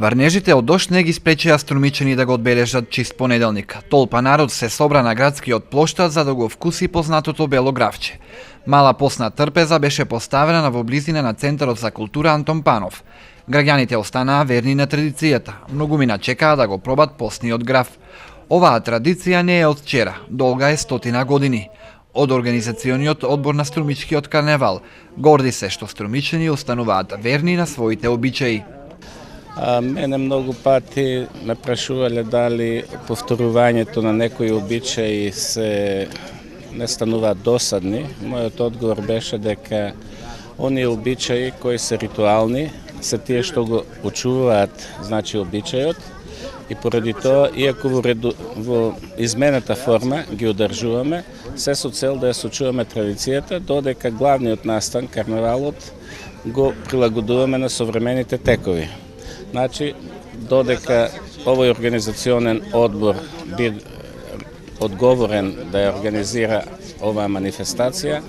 Варнежите од дожд не ги спречија струмичени да го одбележат чист понеделник. Толпа народ се собра на градскиот плоштад за да го вкуси познатото бело гравче. Мала посна трпеза беше поставена во близина на Центарот за култура Антон Панов. Граѓаните останаа верни на традицијата. Многумина чекаа да го пробат посниот грав. Оваа традиција не е од вчера, долга е 100 години. Од организациониот одбор на Струмичкиот карневал горди се што струмичани остануваат верни на своите обичаи. Мене многу пати ме прашувале дали повторувањето на некои обичаи се не стануваат досадни. Мојот одговор беше дека оние обичаи кои се ритуални се тие што го очувуваат, значи обичајот, и поради тоа, иако во измената форма ги одржуваме, се со цел да ја сочуваме традицијата, додека главниот настан, карневалот, го прилагодуваме на современите текови. Значи, додека овој организационен одбор би одговорен да ја организира оваа манифестација,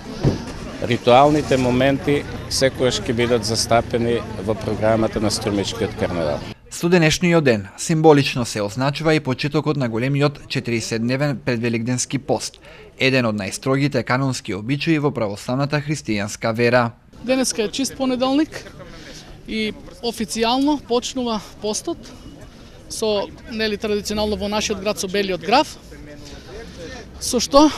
ритуалните моменти секојаш ќе бидат застапени во програмата на Струмичкиот карневал. Со денешниот ден символично се означува и почетокот на големиот 40-дневен предвеликденски пост, еден од најстрогите канонски обичаи во православната христијанска вера. Денеска е чист понеделник и официјално почнува постот со традиционално во нашиот град со белиот грав, со што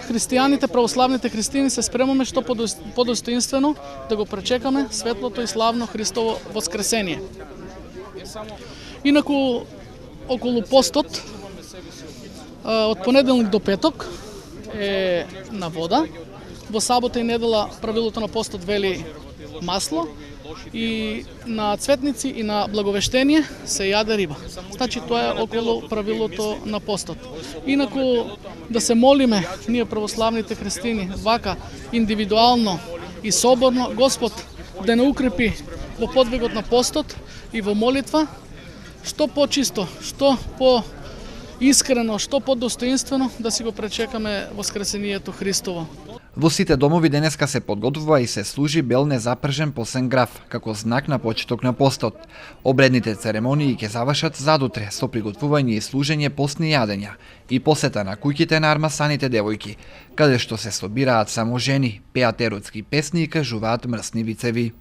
христијаните, православните христијани се спремаме што подостоинствено да го пречекаме светлото и славно Христово воскресение. Инаку, околу постот, од понеделник до петок е на вода. Во сабота и недела правилото на постот вели масло и на цветници и на благовештение се јаде риба. Значи тоа е околу правилото на постот. Инаку да се молиме ние православните христијани вака индивидуално и соборно, Господ да не укрепи во подвигот на постот и во молитва, што почисто, што по искрено, што подостоинствено да си го пречекаме воскресението Христово. Во сите домови денеска се подготвува и се служи бел незапржен посен грав, како знак на почиток на постот. Обредните церемонии ќе завршат задутре со приготвување и служење постни јадења и посета на куќите на армасаните девојки, каде што се собираат само жени, пеат еротски песни и кажуваат мрсни вицеви.